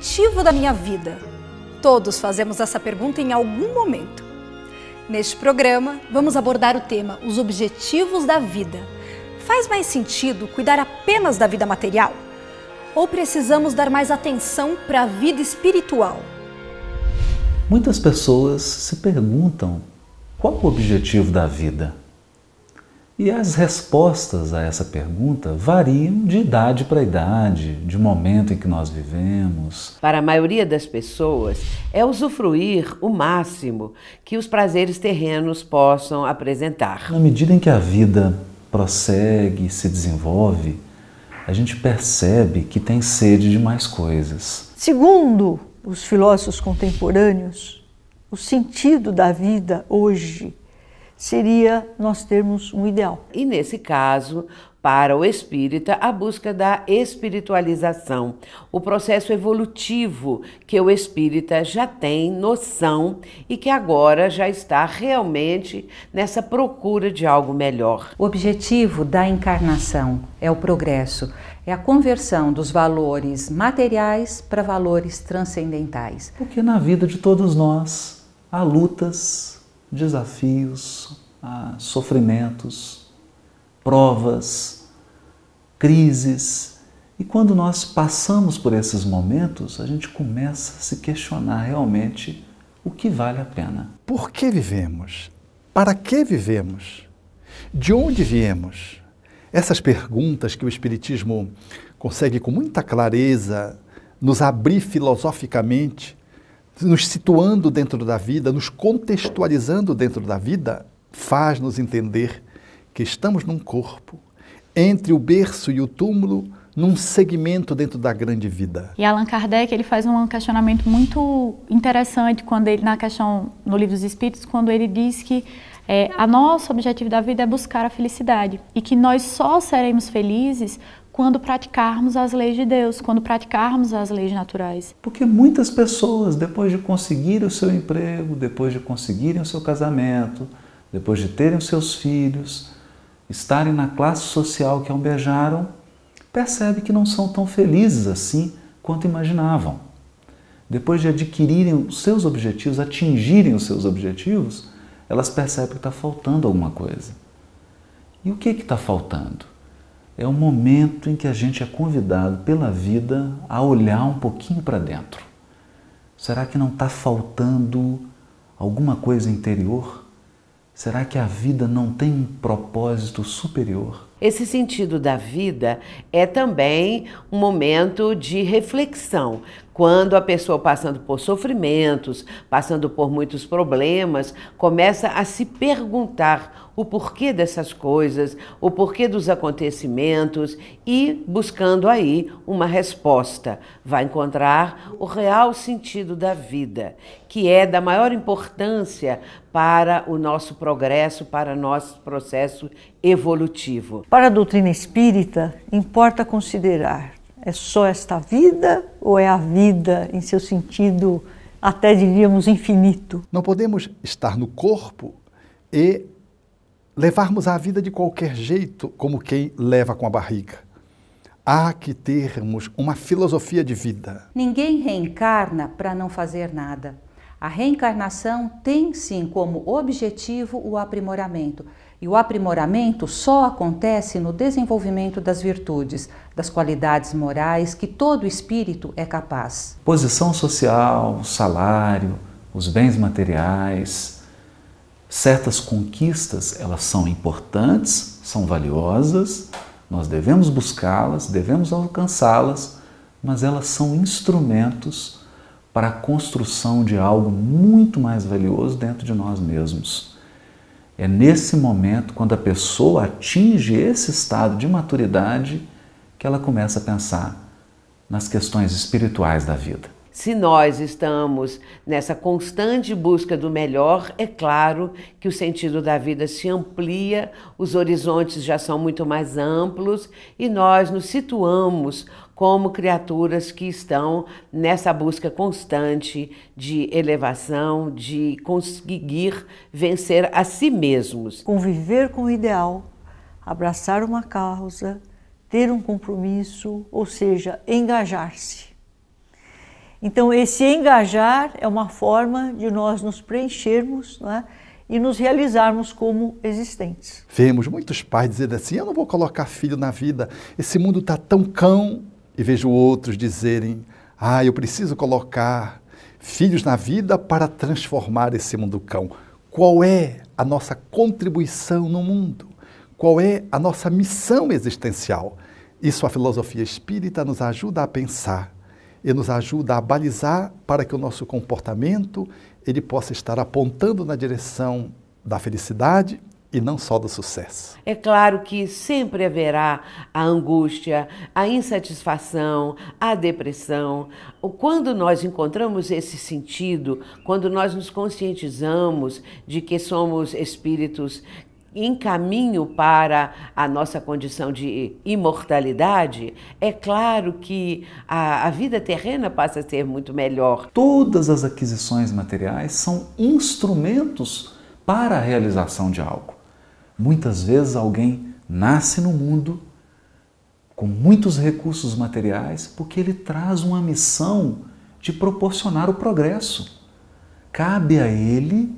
objetivo da minha vida? Todos fazemos essa pergunta em algum momento. Neste programa, vamos abordar o tema Os Objetivos da Vida. Faz mais sentido cuidar apenas da vida material? Ou precisamos dar mais atenção para a vida espiritual? Muitas pessoas se perguntam qual o objetivo da vida? E as respostas a essa pergunta variam de idade para idade, de momento em que nós vivemos. Para a maioria das pessoas, é usufruir o máximo que os prazeres terrenos possam apresentar. Na medida em que a vida prossegue, se desenvolve, a gente percebe que tem sede de mais coisas. Segundo os filósofos contemporâneos, o sentido da vida hoje seria nós termos um ideal. E nesse caso, para o espírita, a busca da espiritualização, o processo evolutivo que o espírita já tem noção e que agora já está realmente nessa procura de algo melhor. O objetivo da encarnação é o progresso, é a conversão dos valores materiais para valores transcendentais. Porque na vida de todos nós há lutas, desafios, sofrimentos, provas, crises. E quando nós passamos por esses momentos, a gente começa a se questionar realmente o que vale a pena. Por que vivemos? Para que vivemos? De onde viemos? Essas perguntas que o Espiritismo consegue com muita clareza nos abrir filosoficamente, nos situando dentro da vida, nos contextualizando dentro da vida, faz-nos entender que estamos num corpo, entre o berço e o túmulo, num segmento dentro da grande vida. E Allan Kardec, ele faz um questionamento muito interessante quando ele, no Livro dos Espíritos, quando ele diz que a nosso objetivo da vida é buscar a felicidade e que nós só seremos felizes quando praticarmos as leis de Deus, quando praticarmos as leis naturais. Porque muitas pessoas, depois de conseguirem o seu emprego, depois de conseguirem o seu casamento, depois de terem os seus filhos, estarem na classe social que almejaram, percebem que não são tão felizes assim quanto imaginavam. Depois de adquirirem os seus objetivos, atingirem os seus objetivos, elas percebem que está faltando alguma coisa. E o que está faltando? É o momento em que a gente é convidado pela vida a olhar um pouquinho para dentro. Será que não está faltando alguma coisa interior? Será que a vida não tem um propósito superior? Esse sentido da vida é também um momento de reflexão. Quando a pessoa passando por sofrimentos, passando por muitos problemas, começa a se perguntar o porquê dessas coisas, o porquê dos acontecimentos e buscando aí uma resposta. Vai encontrar o real sentido da vida, que é da maior importância para o nosso progresso, para o nosso processo evolutivo. Para a doutrina espírita, importa considerar: é só esta vida ou é a vida em seu sentido, até diríamos, infinito? Não podemos estar no corpo e levarmos a vida de qualquer jeito, como quem leva com a barriga. Há que termos uma filosofia de vida. Ninguém reencarna para não fazer nada. A reencarnação tem sim como objetivo o aprimoramento. E o aprimoramento só acontece no desenvolvimento das virtudes, das qualidades morais que todo espírito é capaz. Posição social, salário, os bens materiais, certas conquistas, elas são importantes, são valiosas, nós devemos buscá-las, devemos alcançá-las, mas elas são instrumentos para a construção de algo muito mais valioso dentro de nós mesmos. É nesse momento, quando a pessoa atinge esse estado de maturidade, que ela começa a pensar nas questões espirituais da vida. Se nós estamos nessa constante busca do melhor, é claro que o sentido da vida se amplia, os horizontes já são muito mais amplos e nós nos situamos como criaturas que estão nessa busca constante de elevação, de conseguir vencer a si mesmos. Conviver com o ideal, abraçar uma causa, ter um compromisso, ou seja, engajar-se. Então, esse engajar é uma forma de nós nos preenchermos, não é? E nos realizarmos como existentes. Vemos muitos pais dizendo assim, eu não vou colocar filho na vida, esse mundo está tão cão. E vejo outros dizerem, eu preciso colocar filhos na vida para transformar esse mundo cão. Qual é a nossa contribuição no mundo? Qual é a nossa missão existencial? Isso a filosofia espírita nos ajuda a pensar e nos ajuda a balizar para que o nosso comportamento ele possa estar apontando na direção da felicidade e não só do sucesso. É claro que sempre haverá a angústia, a insatisfação, a depressão. Quando nós encontramos esse sentido, quando nós nos conscientizamos de que somos espíritos em caminho para a nossa condição de imortalidade, é claro que a vida terrena passa a ser muito melhor. Todas as aquisições materiais são instrumentos para a realização de algo. Muitas vezes alguém nasce no mundo com muitos recursos materiais porque ele traz uma missão de proporcionar o progresso. Cabe a ele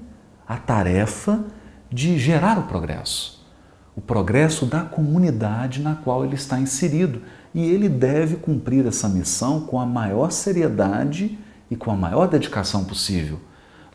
a tarefa de gerar o progresso da comunidade na qual ele está inserido. E ele deve cumprir essa missão com a maior seriedade e com a maior dedicação possível,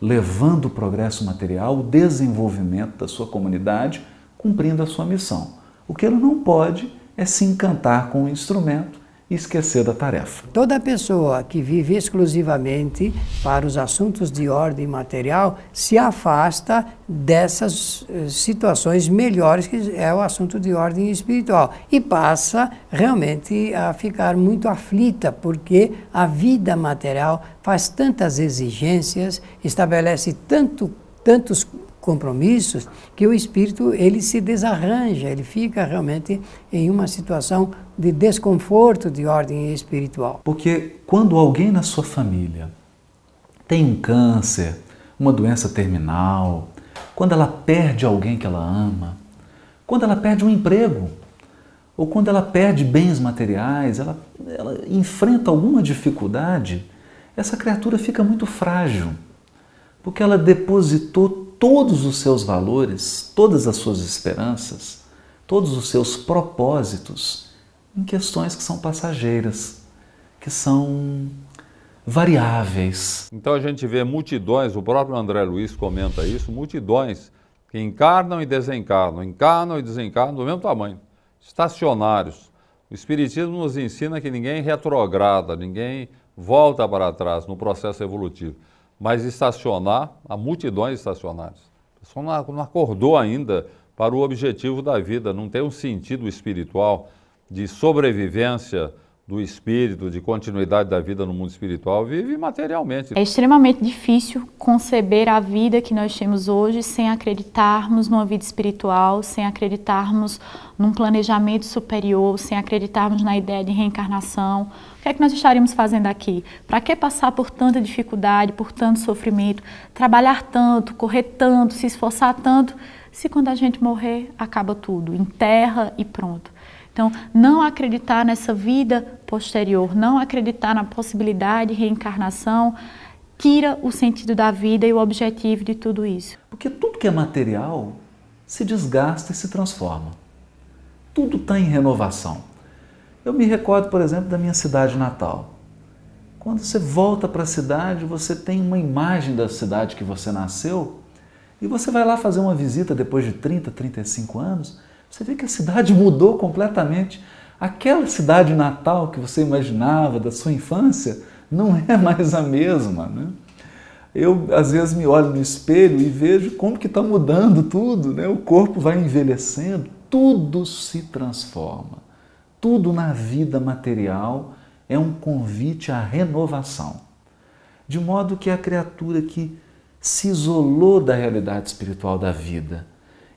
levando o progresso material, o desenvolvimento da sua comunidade, cumprindo a sua missão. O que ele não pode é se encantar com o instrumento e esquecer da tarefa. Toda pessoa que vive exclusivamente para os assuntos de ordem material se afasta dessas situações melhores que é o assunto de ordem espiritual e passa realmente a ficar muito aflita porque a vida material faz tantas exigências, estabelece tantos compromissos que o espírito ele se desarranja, ele fica realmente em uma situação de desconforto de ordem espiritual. Porque quando alguém na sua família tem um câncer, uma doença terminal, quando ela perde alguém que ela ama, quando ela perde um emprego, ou quando ela perde bens materiais, ela enfrenta alguma dificuldade, essa criatura fica muito frágil, porque ela depositou todos os seus valores, todas as suas esperanças, todos os seus propósitos em questões que são passageiras, que são variáveis. Então a gente vê multidões, o próprio André Luiz comenta isso, multidões que encarnam e desencarnam do mesmo tamanho, estacionários. O Espiritismo nos ensina que ninguém retrograda, ninguém volta para trás no processo evolutivo. Mas estacionar, há multidões estacionárias. A pessoa não acordou ainda para o objetivo da vida, não tem um sentido espiritual de sobrevivência do espírito, de continuidade da vida no mundo espiritual, vive materialmente. É extremamente difícil conceber a vida que nós temos hoje sem acreditarmos numa vida espiritual, sem acreditarmos num planejamento superior, sem acreditarmos na ideia de reencarnação. O que é que nós estaríamos fazendo aqui? Para que passar por tanta dificuldade, por tanto sofrimento, trabalhar tanto, correr tanto, se esforçar tanto, se quando a gente morrer, acaba tudo, enterra e pronto. Então, não acreditar nessa vida posterior, não acreditar na possibilidade de reencarnação, tira o sentido da vida e o objetivo de tudo isso. Porque tudo que é material se desgasta e se transforma. Tudo está em renovação. Eu me recordo, por exemplo, da minha cidade natal. Quando você volta para a cidade, você tem uma imagem da cidade que você nasceu e você vai lá fazer uma visita depois de 30, 35 anos, você vê que a cidade mudou completamente. Aquela cidade natal que você imaginava da sua infância não é mais a mesma, né? Eu, às vezes, me olho no espelho e vejo como que está mudando tudo, né? O corpo vai envelhecendo, tudo se transforma. Tudo na vida material é um convite à renovação. De modo que a criatura que se isolou da realidade espiritual da vida,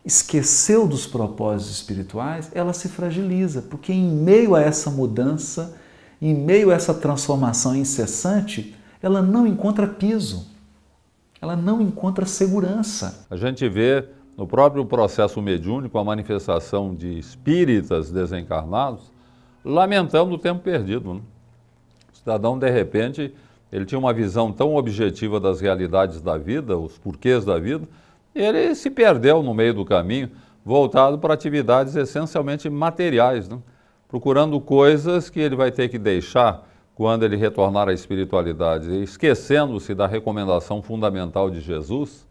esqueceu dos propósitos espirituais, ela se fragiliza, porque em meio a essa mudança, em meio a essa transformação incessante, ela não encontra piso, ela não encontra segurança. A gente vê no próprio processo mediúnico a manifestação de espíritas desencarnados lamentando o tempo perdido, né? O cidadão, de repente, ele tinha uma visão tão objetiva das realidades da vida, os porquês da vida, e ele se perdeu no meio do caminho, voltado para atividades essencialmente materiais, né? Procurando coisas que ele vai ter que deixar quando ele retornar à espiritualidade, esquecendo-se da recomendação fundamental de Jesus,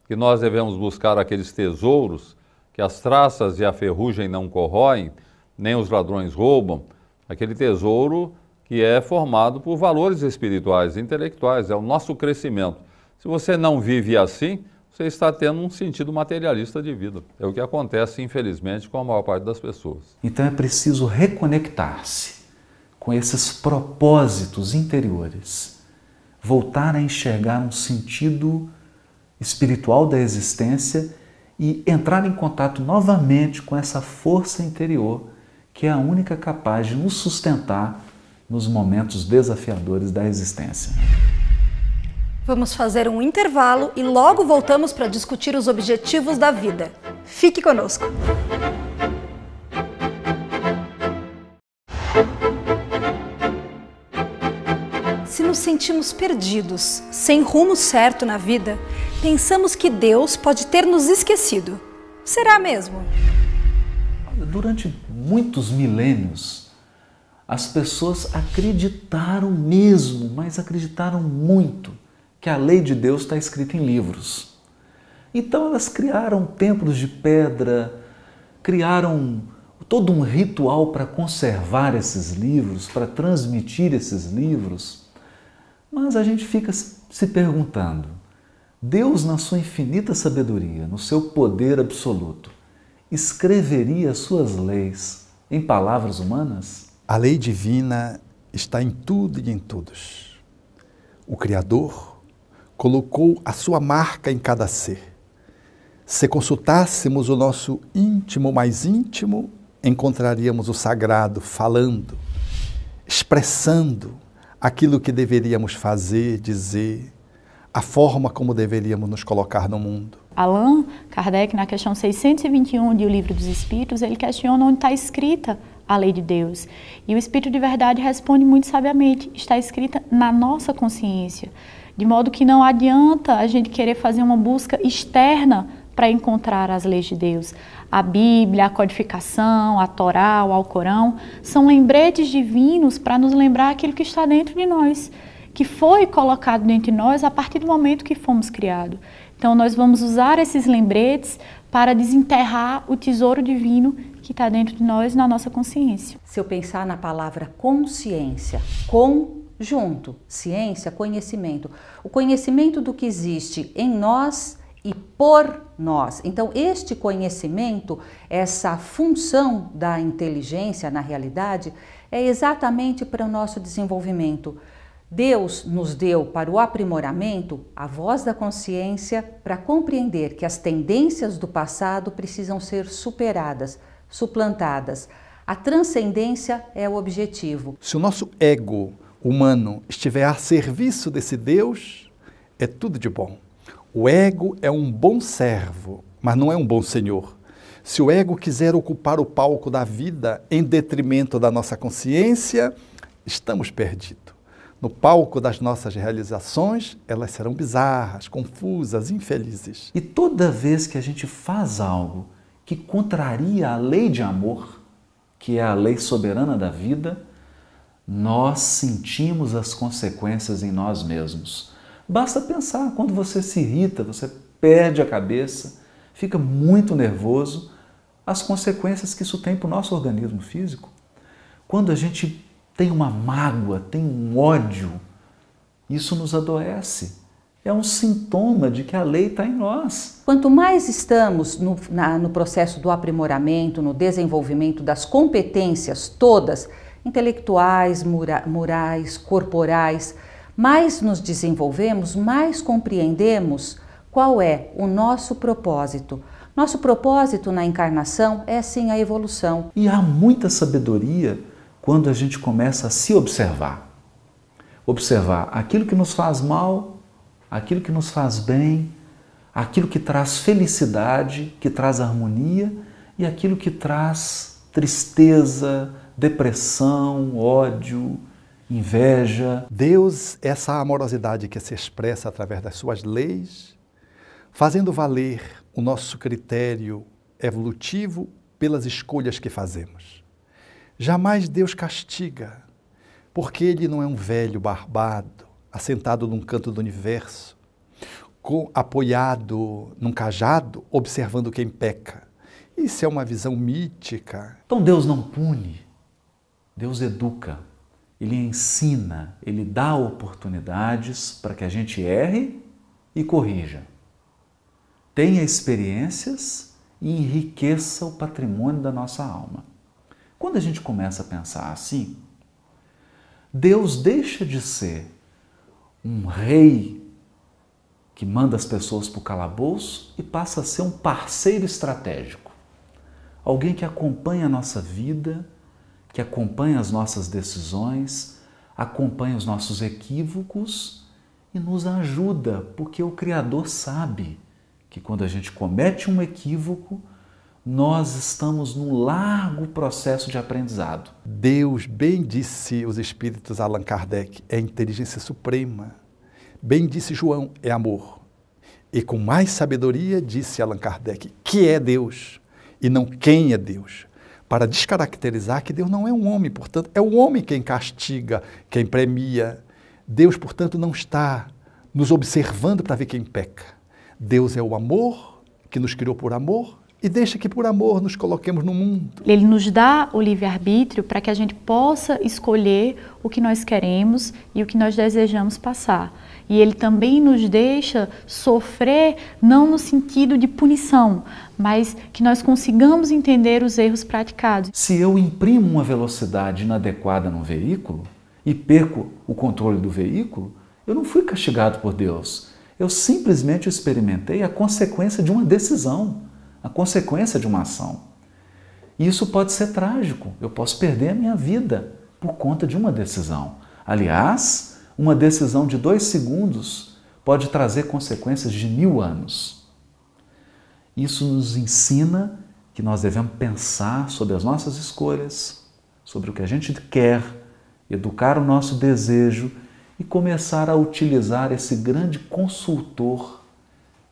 que nós devemos buscar aqueles tesouros que as traças e a ferrugem não corroem, nem os ladrões roubam, aquele tesouro que é formado por valores espirituais, intelectuais, é o nosso crescimento. Se você não vive assim, você está tendo um sentido materialista de vida. É o que acontece, infelizmente, com a maior parte das pessoas. Então é preciso reconectar-se com esses propósitos interiores, voltar a enxergar um sentido espiritual da existência e entrar em contato novamente com essa força interior que é a única capaz de nos sustentar nos momentos desafiadores da existência. Vamos fazer um intervalo e logo voltamos para discutir os objetivos da vida. Fique conosco! Se nos sentimos perdidos, sem rumo certo na vida, pensamos que Deus pode ter nos esquecido. Será mesmo? Durante muitos milênios, as pessoas acreditaram mesmo, mas acreditaram muito, que a lei de Deus está escrita em livros. Então elas criaram templos de pedra, criaram todo um ritual para conservar esses livros, para transmitir esses livros. Mas a gente fica se perguntando, Deus, na sua infinita sabedoria, no seu poder absoluto, escreveria as suas leis em palavras humanas? A lei divina está em tudo e em todos. O Criador colocou a sua marca em cada ser. Se consultássemos o nosso íntimo mais íntimo, encontraríamos o sagrado falando, expressando aquilo que deveríamos fazer, dizer, a forma como deveríamos nos colocar no mundo. Allan Kardec, na questão 621 de O Livro dos Espíritos, ele questiona onde está escrita a lei de Deus. E o Espírito de Verdade responde muito sabiamente, está escrita na nossa consciência. De modo que não adianta a gente querer fazer uma busca externa para encontrar as leis de Deus. A Bíblia, a codificação, a Torá, o Alcorão, são lembretes divinos para nos lembrar aquilo que está dentro de nós, que foi colocado dentro de nós a partir do momento que fomos criados. Então nós vamos usar esses lembretes para desenterrar o tesouro divino que está dentro de nós, na nossa consciência. Se eu pensar na palavra consciência, junto, ciência, conhecimento. O conhecimento do que existe em nós e por nós. Então, este conhecimento, essa função da inteligência na realidade, é exatamente para o nosso desenvolvimento. Deus nos deu para o aprimoramento a voz da consciência para compreender que as tendências do passado precisam ser superadas, suplantadas. A transcendência é o objetivo. Se o nosso ego humano estiver a serviço desse Deus, é tudo de bom. O ego é um bom servo, mas não é um bom senhor. Se o ego quiser ocupar o palco da vida em detrimento da nossa consciência, estamos perdidos. No palco das nossas realizações, elas serão bizarras, confusas, infelizes. E toda vez que a gente faz algo que contraria a lei de amor, que é a lei soberana da vida, nós sentimos as consequências em nós mesmos. Basta pensar, quando você se irrita, você perde a cabeça, fica muito nervoso, as consequências que isso tem para o nosso organismo físico. Quando a gente tem uma mágoa, tem um ódio, isso nos adoece. É um sintoma de que a lei está em nós. Quanto mais estamos no processo do aprimoramento, no desenvolvimento das competências todas, intelectuais, morais, corporais, mais nos desenvolvemos, mais compreendemos qual é o nosso propósito. Nosso propósito na encarnação é sim a evolução. E há muita sabedoria quando a gente começa a se observar. Observar aquilo que nos faz mal, aquilo que nos faz bem, aquilo que traz felicidade, que traz harmonia e aquilo que traz tristeza, depressão, ódio, inveja. Deus, essa amorosidade que se expressa através das suas leis, fazendo valer o nosso critério evolutivo pelas escolhas que fazemos. Jamais Deus castiga, porque Ele não é um velho barbado, assentado num canto do universo, apoiado num cajado, observando quem peca. Isso é uma visão mítica. Então Deus não pune, Deus educa, Ele ensina, Ele dá oportunidades para que a gente erre e corrija. Tenha experiências e enriqueça o patrimônio da nossa alma. Quando a gente começa a pensar assim, Deus deixa de ser um rei que manda as pessoas para o calabouço e passa a ser um parceiro estratégico. Alguém que acompanha a nossa vida, que acompanha as nossas decisões, acompanha os nossos equívocos e nos ajuda, porque o Criador sabe que quando a gente comete um equívoco, nós estamos num largo processo de aprendizado. Deus, bem disse os espíritos Allan Kardec, é inteligência suprema. Bem disse João, é amor. E com mais sabedoria disse Allan Kardec, que é Deus e não quem é Deus. Para descaracterizar que Deus não é um homem, portanto, é o homem quem castiga, quem premia. Deus, portanto, não está nos observando para ver quem peca. Deus é o amor, que nos criou por amor, e deixa que por amor nos coloquemos no mundo. Ele nos dá o livre-arbítrio para que a gente possa escolher o que nós queremos e o que nós desejamos passar. E Ele também nos deixa sofrer, não no sentido de punição, mas que nós consigamos entender os erros praticados. Se eu imprimo uma velocidade inadequada num veículo e perco o controle do veículo, eu não fui castigado por Deus. Eu simplesmente experimentei a consequência de uma decisão, a consequência de uma ação. E isso pode ser trágico. Eu posso perder a minha vida por conta de uma decisão. Aliás, uma decisão de 2 segundos pode trazer consequências de 1000 anos. Isso nos ensina que nós devemos pensar sobre as nossas escolhas, sobre o que a gente quer, educar o nosso desejo e começar a utilizar esse grande consultor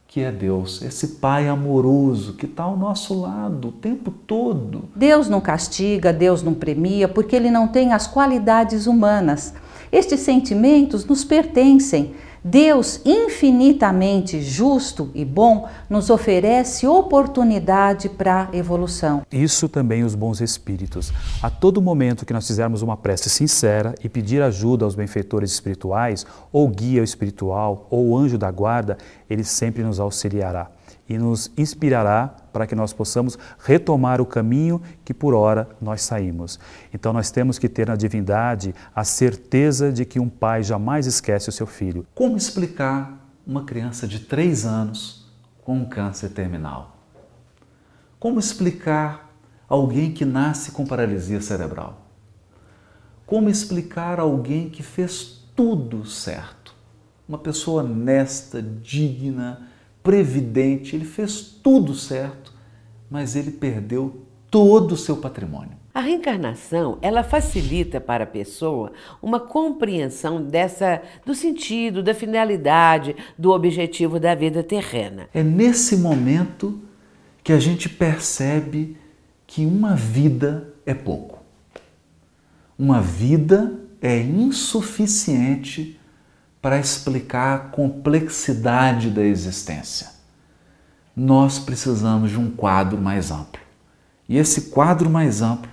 que é Deus, esse Pai amoroso que está ao nosso lado o tempo todo. Deus não castiga, Deus não premia, porque Ele não tem as qualidades humanas. Estes sentimentos nos pertencem. Deus, infinitamente justo e bom, nos oferece oportunidade para a evolução. Isso também os bons espíritos. A todo momento que nós fizermos uma prece sincera e pedir ajuda aos benfeitores espirituais, ou guia espiritual, ou anjo da guarda, ele sempre nos auxiliará e nos inspirará para que nós possamos retomar o caminho que por ora nós saímos. Então nós temos que ter na divindade a certeza de que um pai jamais esquece o seu filho. Como explicar uma criança de 3 anos com um câncer terminal? Como explicar alguém que nasce com paralisia cerebral? Como explicar alguém que fez tudo certo? Uma pessoa honesta, digna, previdente, ele fez tudo certo, mas ele perdeu todo o seu patrimônio. A reencarnação, ela facilita para a pessoa uma compreensão do sentido, da finalidade, do objetivo da vida terrena. É nesse momento que a gente percebe que uma vida é pouco. Uma vida é insuficiente para explicar a complexidade da existência. Nós precisamos de um quadro mais amplo. E esse quadro mais amplo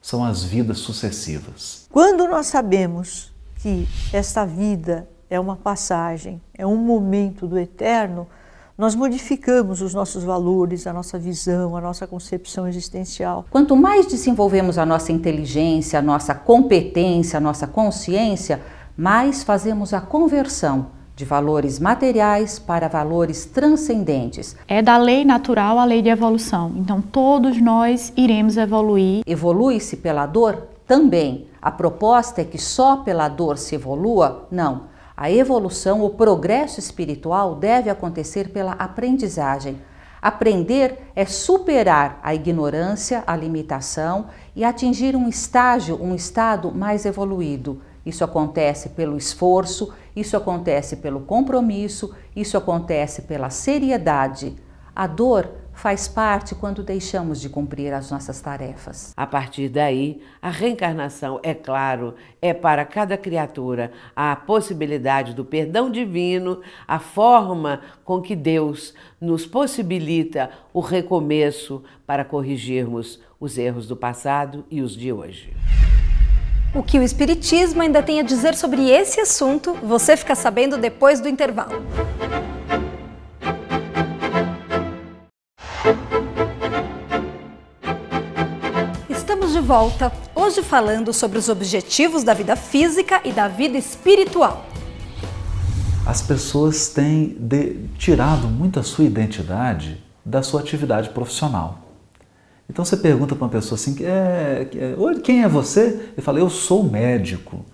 são as vidas sucessivas. Quando nós sabemos que esta vida é uma passagem, é um momento do eterno, nós modificamos os nossos valores, a nossa visão, a nossa concepção existencial. Quanto mais desenvolvemos a nossa inteligência, a nossa competência, a nossa consciência, mais fazemos a conversão de valores materiais para valores transcendentes. É da lei natural a lei de evolução. Então todos nós iremos evoluir. Evolui-se pela dor? Também. A proposta é que só pela dor se evolua? Não. A evolução, o progresso espiritual deve acontecer pela aprendizagem. Aprender é superar a ignorância, a limitação e atingir um estado mais evoluído. Isso acontece pelo esforço, isso acontece pelo compromisso, isso acontece pela seriedade. A dor faz parte quando deixamos de cumprir as nossas tarefas. A partir daí, a reencarnação, é claro, é para cada criatura a possibilidade do perdão divino, a forma com que Deus nos possibilita o recomeço para corrigirmos os erros do passado e os de hoje. O que o Espiritismo ainda tem a dizer sobre esse assunto, você fica sabendo depois do intervalo. Estamos de volta, hoje falando sobre os objetivos da vida física e da vida espiritual. As pessoas têm tirado muito a sua identidade da sua atividade profissional. Então você pergunta para uma pessoa assim, quem é você? Ele fala, eu sou médico,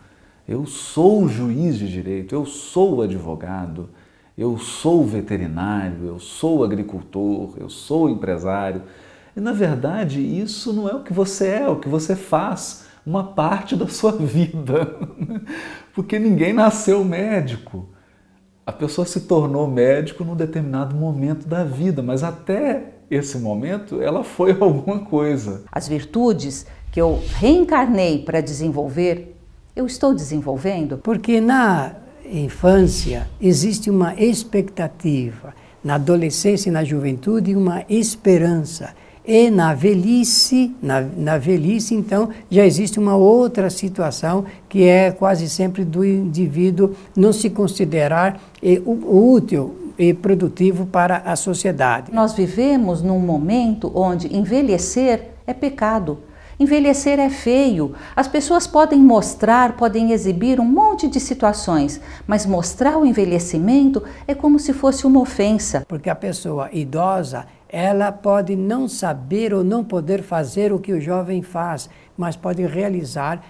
eu sou juiz de direito, eu sou advogado, eu sou veterinário, eu sou agricultor, eu sou empresário. E na verdade isso não é o que você é o que você faz, uma parte da sua vida. Porque ninguém nasceu médico. A pessoa se tornou médico num determinado momento da vida, mas até esse momento ela foi alguma coisa. As virtudes que eu reencarnei para desenvolver, eu estou desenvolvendo? Porque na infância existe uma expectativa, na adolescência e na juventude uma esperança. E na velhice, então, já existe uma outra situação que é quase sempre do indivíduo não se considerar útil e produtivo para a sociedade. Nós vivemos num momento onde envelhecer é pecado. Envelhecer é feio. As pessoas podem mostrar, podem exibir um monte de situações, mas mostrar o envelhecimento é como se fosse uma ofensa. Porque a pessoa idosa, ela pode não saber ou não poder fazer o que o jovem faz, mas pode realizar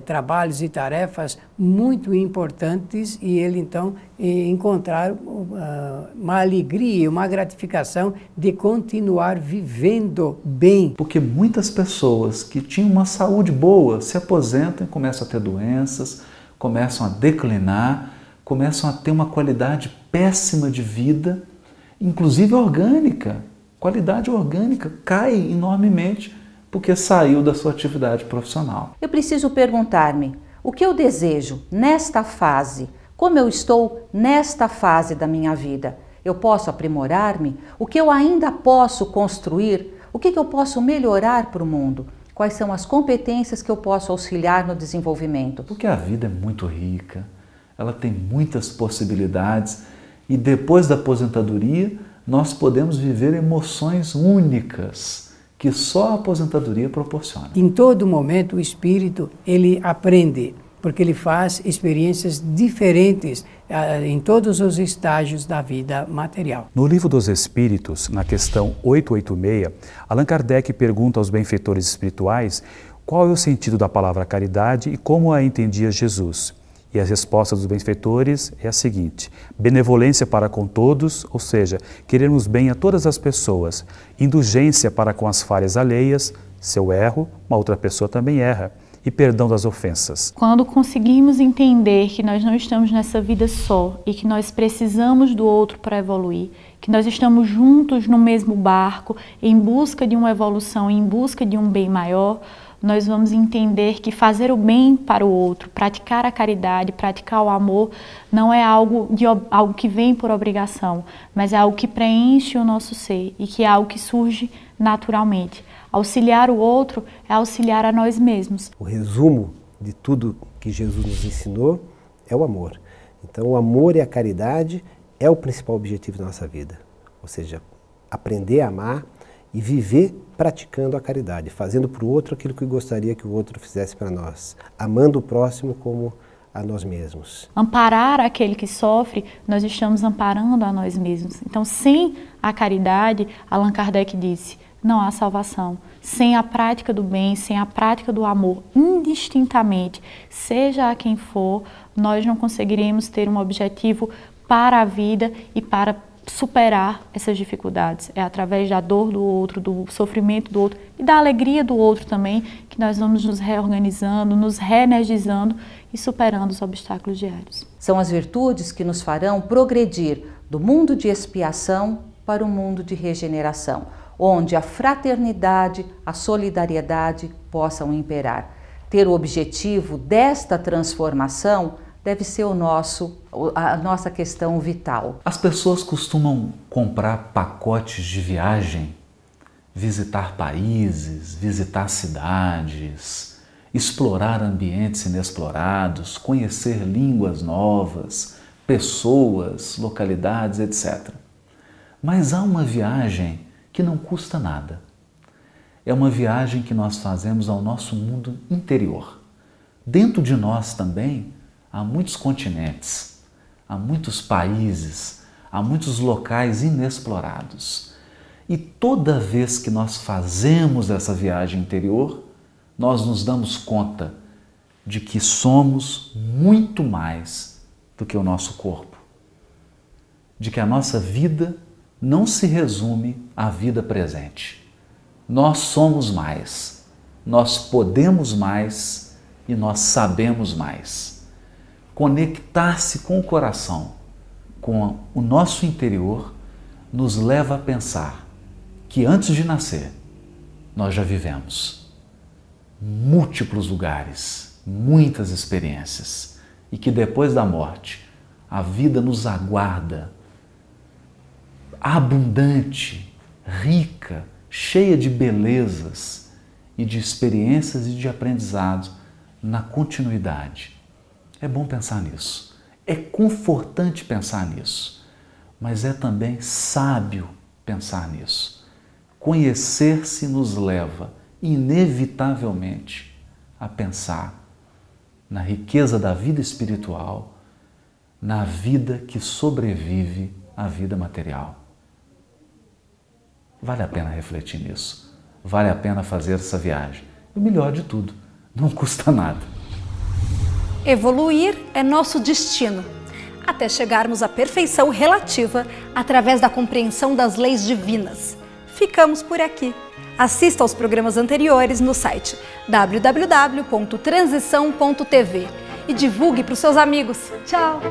trabalhos e tarefas muito importantes e ele então encontrar uma alegria, uma gratificação de continuar vivendo bem. Porque muitas pessoas que tinham uma saúde boa se aposentam e começam a ter doenças, começam a declinar, começam a ter uma qualidade péssima de vida, inclusive orgânica. Qualidade orgânica cai enormemente porque saiu da sua atividade profissional. Eu preciso perguntar-me, o que eu desejo nesta fase? Como eu estou nesta fase da minha vida? Eu posso aprimorar-me? O que eu ainda posso construir? O que eu posso melhorar para o mundo? Quais são as competências que eu posso auxiliar no desenvolvimento? Porque a vida é muito rica, ela tem muitas possibilidades e depois da aposentadoria nós podemos viver emoções únicas que só a aposentadoria proporciona. Em todo momento o espírito ele aprende, porque ele faz experiências diferentes em todos os estágios da vida material. No Livro dos Espíritos, na questão 886, Allan Kardec pergunta aos benfeitores espirituais qual é o sentido da palavra caridade e como a entendia Jesus. E a resposta dos benfeitores é a seguinte: benevolência para com todos, ou seja, querermos bem a todas as pessoas, indulgência para com as falhas alheias, se eu erro, uma outra pessoa também erra, e perdão das ofensas. Quando conseguimos entender que nós não estamos nessa vida só e que nós precisamos do outro para evoluir, que nós estamos juntos no mesmo barco, em busca de uma evolução, em busca de um bem maior, nós vamos entender que fazer o bem para o outro, praticar a caridade, praticar o amor, não é algo que vem por obrigação, mas é algo que preenche o nosso ser e que é algo que surge naturalmente. Auxiliar o outro é auxiliar a nós mesmos. O resumo de tudo que Jesus nos ensinou é o amor. Então o amor e a caridade é o principal objetivo da nossa vida. Ou seja, aprender a amar e viver praticando a caridade, fazendo para o outro aquilo que gostaria que o outro fizesse para nós, amando o próximo como a nós mesmos. Amparar aquele que sofre, nós estamos amparando a nós mesmos. Então, sem a caridade, Allan Kardec disse, não há salvação. Sem a prática do bem, sem a prática do amor, indistintamente, seja a quem for, nós não conseguiremos ter um objetivo para a vida e para superar essas dificuldades. É através da dor do outro, do sofrimento do outro e da alegria do outro também que nós vamos nos reorganizando, nos reenergizando e superando os obstáculos diários. São as virtudes que nos farão progredir do mundo de expiação para o mundo de regeneração, onde a fraternidade, a solidariedade possam imperar. Ter o objetivo desta transformação deve ser a nossa questão vital. As pessoas costumam comprar pacotes de viagem, visitar países, visitar cidades, explorar ambientes inexplorados, conhecer línguas novas, pessoas, localidades, etc. Mas há uma viagem que não custa nada. É uma viagem que nós fazemos ao nosso mundo interior. Dentro de nós também há muitos continentes, há muitos países, há muitos locais inexplorados. E toda vez que nós fazemos essa viagem interior, nós nos damos conta de que somos muito mais do que o nosso corpo. De que a nossa vida não se resume à vida presente. Nós somos mais, nós podemos mais e nós sabemos mais. Conectar-se com o coração, com o nosso interior, nos leva a pensar que antes de nascer, nós já vivemos múltiplos lugares, muitas experiências, e que depois da morte, a vida nos aguarda abundante, rica, cheia de belezas e de experiências e de aprendizado na continuidade. É bom pensar nisso, é confortante pensar nisso, mas é também sábio pensar nisso. Conhecer-se nos leva, inevitavelmente, a pensar na riqueza da vida espiritual, na vida que sobrevive à vida material. Vale a pena refletir nisso, vale a pena fazer essa viagem. E o melhor de tudo, não custa nada. Evoluir é nosso destino, até chegarmos à perfeição relativa através da compreensão das leis divinas. Ficamos por aqui. Assista aos programas anteriores no site www.transição.tv e divulgue para os seus amigos. Tchau!